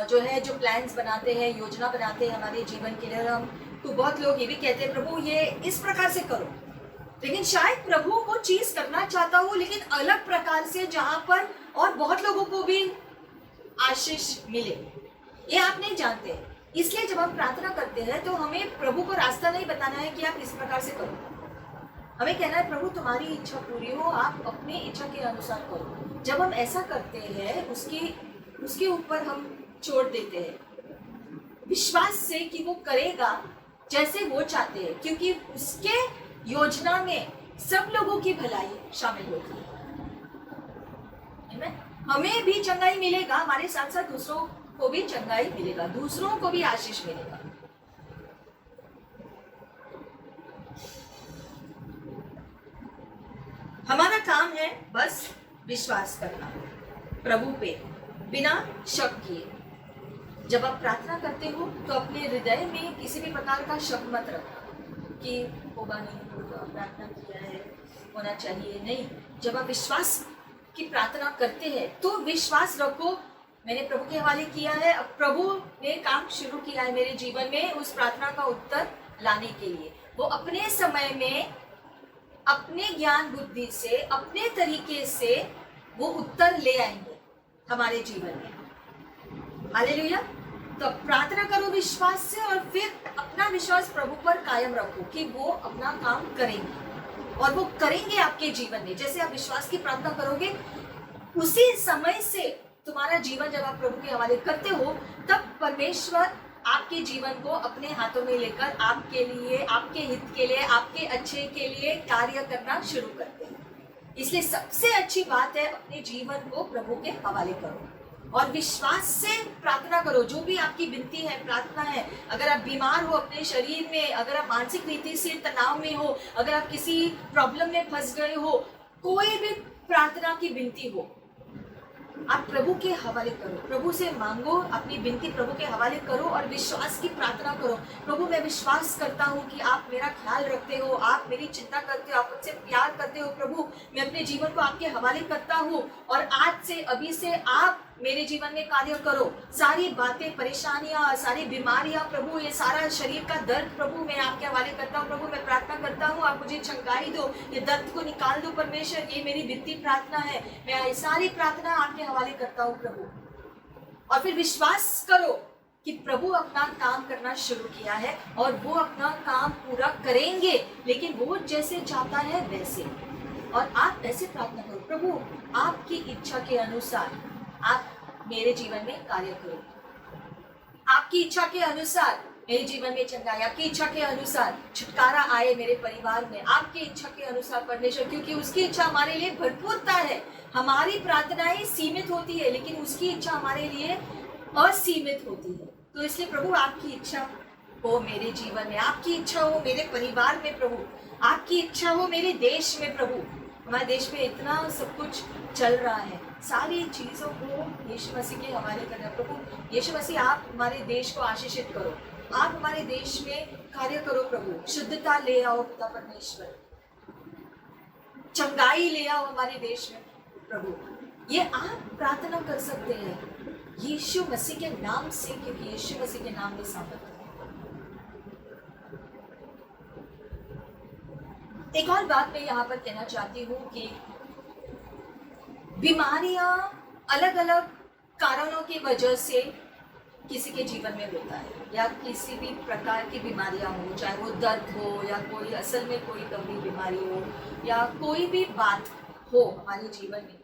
जो है जो प्लान्स बनाते हैं, योजना बनाते हैं हमारे जीवन के लिए, हम तो बहुत लोग ये भी कहते हैं प्रभु ये इस प्रकार से करो, लेकिन शायद प्रभु वो चीज करना चाहता हो लेकिन अलग प्रकार से, जहां पर और बहुत लोगों को भी आशीष मिले, ये आप नहीं जानते। इसलिए जब हम प्रार्थना करते हैं तो हमें प्रभु को रास्ता नहीं बताना है कि आप इस प्रकार से करो, हमें कहना है प्रभु तुम्हारी इच्छा पूरी हो, आप अपनी इच्छा के अनुसार करो। जब हम ऐसा करते हैं उसके ऊपर हम छोड़ देते हैं विश्वास से कि वो करेगा जैसे वो चाहते हैं, क्योंकि उसके योजना में सब लोगों की भलाई शामिल होती है। हमें भी चंगाई मिलेगा, हमारे साथ साथ दूसरों को भी चंगाई मिलेगा, दूसरों को भी आशीष मिलेगा। हमारा काम है बस विश्वास करना प्रभु पे बिना शक किए। जब आप प्रार्थना करते हो तो अपने हृदय में किसी भी प्रकार का शक मत रखना कि होगा नहीं होगा, प्रार्थना किया है होना चाहिए, नहीं। जब आप विश्वास की प्रार्थना करते हैं तो विश्वास रखो, मैंने प्रभु के हवाले किया है, अब प्रभु ने काम शुरू किया है मेरे जीवन में उस प्रार्थना का उत्तर लाने के लिए। वो अपने समय में, अपने ज्ञान बुद्धि से, अपने तरीके से वो उत्तर ले आएंगे हमारे जीवन में। हालेलुया। तो प्रार्थना करो विश्वास से और फिर अपना विश्वास प्रभु पर कायम रखो कि वो अपना काम करेंगे और वो करेंगे आपके जीवन में। जैसे आप विश्वास की प्रार्थना करोगे उसी समय से तुम्हारा जीवन जब आप प्रभु के हवाले करते हो, तब परमेश्वर आपके जीवन को अपने हाथों में लेकर आपके लिए, आपके हित के लिए, आपके अच्छे के लिए कार्य करना शुरू करते हैं। इसलिए सबसे अच्छी बात है अपने जीवन को प्रभु के हवाले करो और विश्वास से प्रार्थना करो। जो भी आपकी विनती है, प्रार्थना है, अगर आप बीमार हो अपने शरीर में, अगर आप मानसिक रीति से तनाव में हो, अगर आप किसी प्रॉब्लम में फंस गए हो, कोई भी प्रार्थना की विनती हो, आप प्रभु के हवाले करो, प्रभु से मांगो, अपनी विनती प्रभु के हवाले करो और विश्वास की प्रार्थना करो। प्रभु मैं विश्वास करता हूँ कि आप मेरा ख्याल रखते हो, आप मेरी चिंता करते हो, आप मुझसे प्यार करते करते हो प्रभु, मैं अपने जीवन को आपके हवाले करता हूँ और आज से अभी से आप मेरे जीवन में कार्य करो। सारी बातें, परेशानियां, सारी बीमारियां प्रभु, ये सारा शरीर का दर्द प्रभु मैं आपके हवाले करता हूँ प्रभु। मैं प्रार्थना करता हूँ आप मुझे चंगाई दो, ये दर्द को निकाल दो परमेश्वर। ये मेरी विनती प्रार्थना है, मैं सारी प्रार्थना आपके हवाले करता हूँ प्रभु। और फिर विश्वास करो कि प्रभु अपना काम करना शुरू किया है और वो अपना काम पूरा करेंगे, लेकिन वो जैसे चाहता है वैसे। और आप ऐसे प्रार्थना करो, प्रभु आपकी इच्छा के अनुसार आप मेरे जीवन में कार्य करो, आपकी इच्छा के अनुसार मेरे जीवन में चंगाई, आपकी इच्छा के अनुसार छुटकारा आए मेरे परिवार में, आपकी इच्छा के अनुसार परमेश्वर, क्योंकि उसकी इच्छा हमारे लिए भरपूरता है। हमारी प्रार्थनाएं सीमित होती है, लेकिन उसकी इच्छा हमारे लिए असीमित होती है। तो इसलिए प्रभु आपकी इच्छा हो मेरे जीवन में, आपकी इच्छा हो मेरे परिवार में प्रभु, आपकी इच्छा हो मेरे देश में प्रभु। हमारे देश में इतना सब कुछ चल रहा है, सारी चीज़ों को यीशु मसीह के हवाले करना प्रभु। यीशु मसीह आप हमारे देश को आशीषित करो, आप हमारे देश में कार्य करो प्रभु। शुद्धता ले आओ पिता परमेश्वर, चंगाई ले आओ हमारे देश में प्रभु। ये आप प्रार्थना कर सकते हैं यीशु मसीह के नाम से, क्योंकि यीशु मसीह के नाम में सामर्थ्य है। एक और बात मैं यहाँ पर कहना चाहती हूँ कि बीमारियां अलग अलग कारणों की वजह से किसी के जीवन में होता है, या किसी भी प्रकार की बीमारियां हो, चाहे वो दर्द हो या कोई असल में कोई गंभीर बीमारी हो या कोई भी बात हो हमारे जीवन में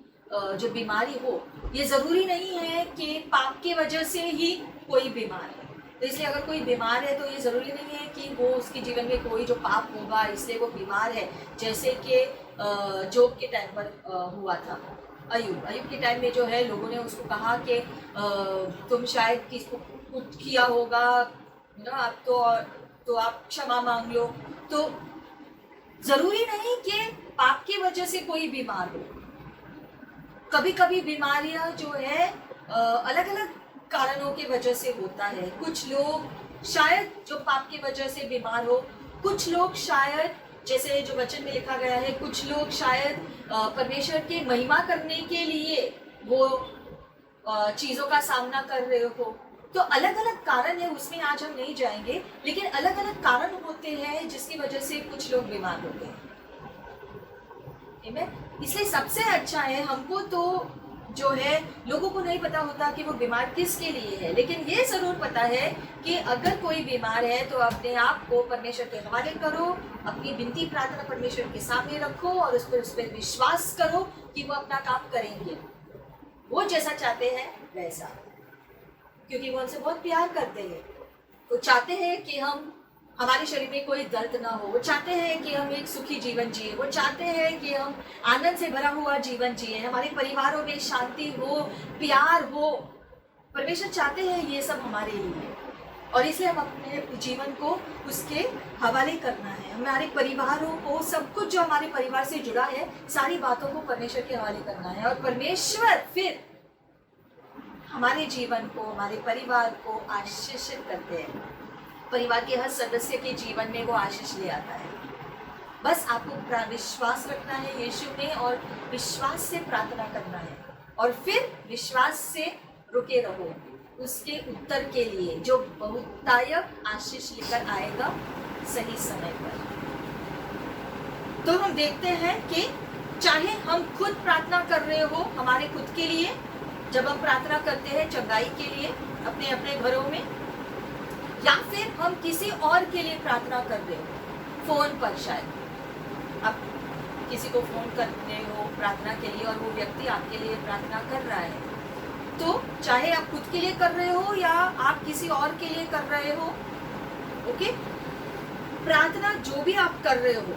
जो बीमारी हो। ये ज़रूरी नहीं है कि पाप की वजह से ही कोई बीमार है। तो इसलिए अगर कोई बीमार है तो ये ज़रूरी नहीं है कि वो उसके जीवन में कोई जो पाप होगा इसलिए वो बीमार है। जैसे कि जोब के टाइम पर हुआ था, अयूब के टाइम में जो है लोगों ने उसको कहा कि तुम शायद किसको कुछ किया होगा ना, आप तो आप क्षमा मांग लो। तो ज़रूरी नहीं कि पाप की वजह से कोई बीमार हो। कभी कभी बीमारियां जो है अलग अलग कारणों की वजह से होता है। कुछ लोग शायद जो पाप की वजह से बीमार हो, कुछ लोग शायद जैसे जो वचन में लिखा गया है, कुछ लोग शायद परमेश्वर की महिमा करने के लिए वो चीज़ों का सामना कर रहे हो। तो अलग अलग कारण है, उसमें आज हम नहीं जाएंगे, लेकिन अलग अलग कारण होते हैं जिसकी वजह से कुछ लोग बीमार होते हैं। इसलिए सबसे अच्छा है, हमको तो जो है लोगों को नहीं पता होता कि वो बीमार किसके लिए है, लेकिन ये जरूर पता है कि अगर कोई बीमार है तो अपने आप को परमेश्वर के हवाले करो, अपनी विनती प्रार्थना परमेश्वर के सामने रखो और उस पर विश्वास करो कि वो अपना काम करेंगे, वो जैसा चाहते हैं वैसा, क्योंकि वो उनसे बहुत प्यार करते हैं। वो चाहते हैं कि हमारे शरीर में कोई दर्द ना हो, वो चाहते हैं कि हम एक सुखी जीवन जिए, वो चाहते हैं कि हम आनंद से भरा हुआ जीवन जिए, हमारे परिवारों में शांति हो, प्यार हो। परमेश्वर चाहते हैं ये सब हमारे लिए, और इसलिए हम अपने जीवन को उसके हवाले करना है। हमारे परिवारों को, सब कुछ जो हमारे परिवार से जुड़ा है, सारी बातों को परमेश्वर के हवाले करना है, और परमेश्वर फिर हमारे जीवन को, हमारे परिवार को आशीषित करते हैं। परिवार के हर सदस्य के जीवन में वो आशीष ले आता है। बस आपको विश्वास रखना है यीशु में और विश्वास से प्रार्थना करना है, और फिर विश्वास से रुके रहो उसके उत्तर के लिए जो बहुतायत आशीष लेकर आएगा सही समय पर। तो हम देखते हैं कि चाहे हम खुद प्रार्थना कर रहे हो हमारे खुद के लिए, जब हम प्रार्थना करते हैं चंगाई के लिए अपने अपने घरों में, या फिर हम किसी और के लिए प्रार्थना कर रहे हो फोन पर, शायद आप किसी को फोन कर रहे हो प्रार्थना के लिए और वो व्यक्ति आपके लिए प्रार्थना कर रहा है, तो चाहे आप खुद के लिए कर रहे हो या आप किसी और के लिए कर रहे हो, ओके, प्रार्थना जो भी आप कर रहे हो,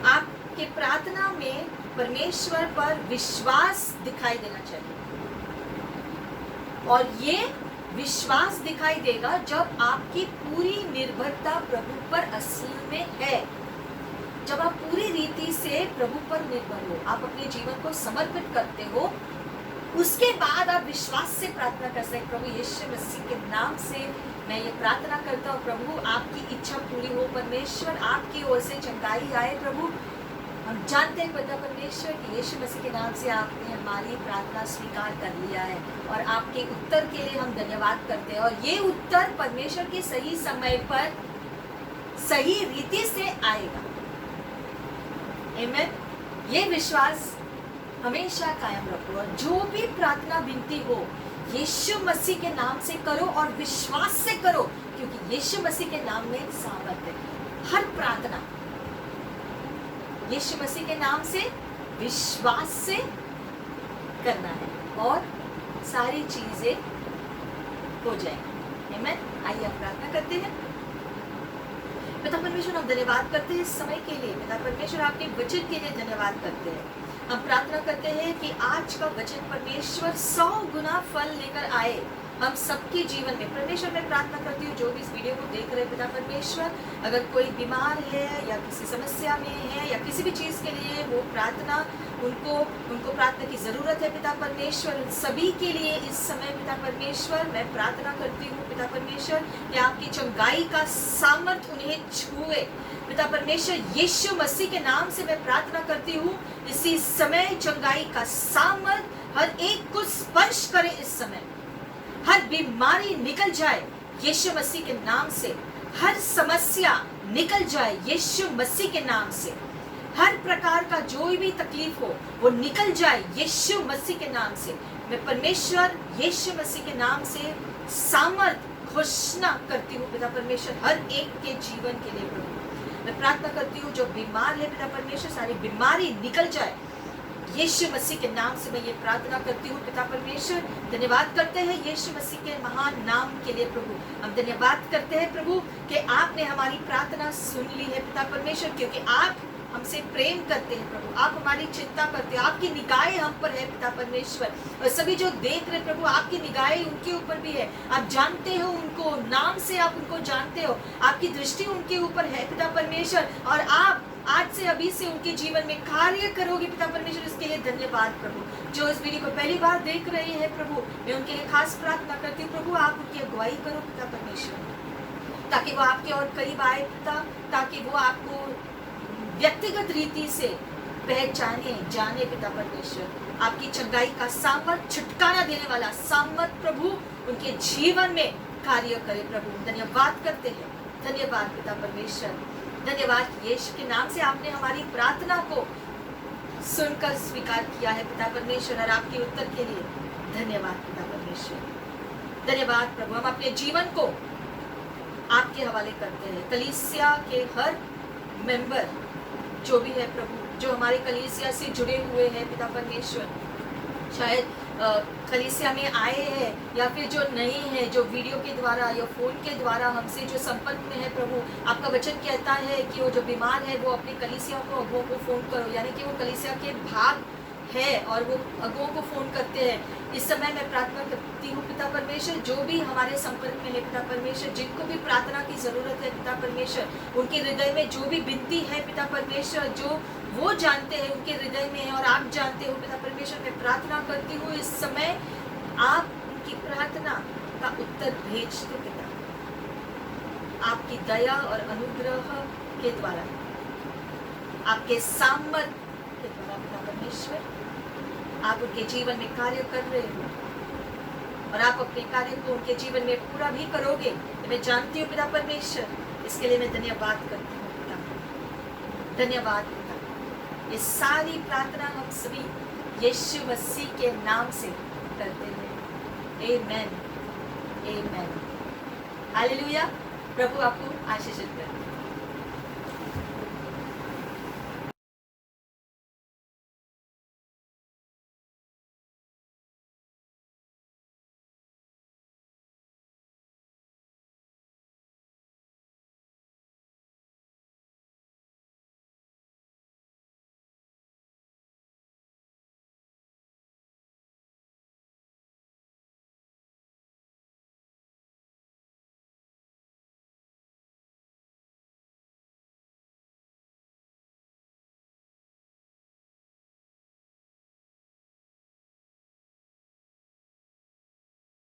आपके प्रार्थना में परमेश्वर पर विश्वास दिखाई देना चाहिए। और ये विश्वास दिखाई देगा जब आपकी पूरी निर्भरता प्रभु पर असल में है, जब आप पूरी रीति से प्रभु पर निर्भर हो, आप अपने जीवन को समर्पित करते हो, उसके बाद आप विश्वास से प्रार्थना कर सकते। प्रभु यीशु मसीह के नाम से मैं ये प्रार्थना करता हूँ, प्रभु आपकी इच्छा पूरी हो, परमेश्वर आपकी ओर से चंगाई आए, प्रभु हम जानते हैं पिता परमेश्वर कि यीशु मसीह के नाम से आपने हमारी प्रार्थना स्वीकार कर लिया है और आपके उत्तर के लिए हम धन्यवाद करते हैं। और ये उत्तर परमेश्वर के सही समय पर सही रीति से आएगा। आमीन। ये विश्वास हमेशा कायम रखो और जो भी प्रार्थना विनती हो यीशु मसीह के नाम से करो और विश्वास से करो, क्योंकि यीशु मसीह के नाम में सामर्थ्य है। हर प्रार्थना यीशु मसीह के नाम से विश्वास से करना है और सारी चीजें हो जाएंगी। आमीन। आइए हम प्रार्थना करते हैं। पिता परमेश्वर, हम धन्यवाद करते हैं इस समय के लिए। पिता परमेश्वर, आपके वचन के लिए धन्यवाद करते हैं। हम प्रार्थना करते हैं कि आज का वचन परमेश्वर 100 गुना फल लेकर आए हम सबके जीवन में। परमेश्वर, मैं प्रार्थना करती हूँ जो भी इस वीडियो को देख रहे हैं पिता परमेश्वर, अगर कोई बीमार है या किसी समस्या में है या किसी भी चीज़ के लिए वो प्रार्थना उनको प्रार्थना की ज़रूरत है पिता परमेश्वर, उन सभी के लिए इस समय पिता परमेश्वर मैं प्रार्थना करती हूँ पिता परमेश्वर कि आपकी चंगाई का सामर्थ्य उन्हें छुए। पिता परमेश्वर, यीशु मसीह के नाम से मैं प्रार्थना करती हूँ इसी समय चंगाई का सामर्थ्य हर एक को स्पर्श करे। इस समय हर बीमारी निकल जाए यीशु मसीह के नाम से, हर समस्या निकल जाए यीशु मसीह के नाम से, हर प्रकार का जो भी तकलीफ हो वो निकल जाए यीशु मसीह के नाम से। मैं परमेश्वर यीशु मसीह के नाम से सामर्थ घोषणा करती हूँ पिता परमेश्वर हर एक के जीवन के लिए। प्रभु, मैं प्रार्थना करती हूँ जो बीमार है पिता परमेश्वर सारी बीमारी निकल जाए यीशु मसीह के नाम से। मैं ये प्रार्थना करती हूँ पिता परमेश्वर। धन्यवाद करते हैं यीशु मसीह के महान नाम के लिए। प्रभु, हम धन्यवाद करते हैं प्रभु कि आपने हमारी प्रार्थना सुन ली है पिता परमेश्वर, क्योंकि आप हमसे प्रेम करते हैं प्रभु, आप हमारी चिंता करते हैं, आपकी निगाहें हम पर है पिता परमेश्वर। और सभी जो देख रहे प्रभु, आपकी निगाहें उनके ऊपर भी है। आप जानते हो उनको, नाम से आप उनको जानते हो, आपकी दृष्टि उनके ऊपर है पिता परमेश्वर। और आप आज से अभी से उनके जीवन में कार्य करोगे पिता परमेश्वर, इसके लिए धन्यवाद प्रभु। जो इस वीडियो को पहली बार देख रहे हैं प्रभु, मैं उनके लिए खास प्रार्थना करती हूँ प्रभु, आप उनकी अगुवाई करो पिता परमेश्वर, ताकि वो आपके और करीब आए पिता, ताकि वो आपको व्यक्तिगत रीति से पहचाने जाने पिता परमेश्वर। आपकी चंगाई का सामर्थ, छुटकारा देने वाला सामर्थ प्रभु उनके जीवन में कार्य करे प्रभु। धन्यवाद करते हैं, धन्यवाद पिता परमेश्वर, धन्यवाद यीशु के नाम से आपने हमारी प्रार्थना को सुनकर स्वीकार किया है पिता परमेश्वर। और आपके उत्तर के लिए धन्यवाद पिता परमेश्वर, धन्यवाद प्रभु। हम अपने जीवन को आपके हवाले करते हैं। कलीसिया के हर मेंबर जो भी है प्रभु, जो हमारे कलीसिया से जुड़े हुए हैं पिता परमेश्वर, शायद कलीसिया में आए हैं या फिर जो नहीं है, जो वीडियो के द्वारा या फोन के द्वारा हमसे जो संपर्क में है प्रभु, आपका वचन कहता है कि वो जो बीमार है वो अपनी कलीसिया को, अगुओं को फोन करो, यानी कि वो कलीसिया के भाग है और वो अगुओं को फोन करते हैं। इस समय मैं प्रार्थना करती हूँ पिता परमेश्वर, जो भी हमारे संपर्क में है पिता परमेश्वर, जिनको भी प्रार्थना की जरूरत है पिता परमेश्वर, उनके हृदय में जो भी विनती है पिता परमेश्वर, जो वो जानते हैं उनके हृदय में है और आप जानते हो पिता परमेश्वर, मैं प्रार्थना करती हूँ इस समय आप उनकी प्रार्थना का उत्तर भेज दो पिता, आपकी दया और अनुग्रह के द्वारा, आपके सामर्थ के द्वारा पिता परमेश्वर, आप उनके जीवन में कार्य कर रहे हो और आप अपने कार्य को उनके जीवन में पूरा भी करोगे, तो मैं जानती हूँ पिता परमेश्वर। इसके लिए मैं धन्यवाद करती हूँ पिता, धन्यवाद पिता। ये सारी प्रार्थना हम सभी यीशु मसीह के नाम से करते हैं। आमेन, आमेन, हालेलुया। प्रभु आपको आशीषित करे।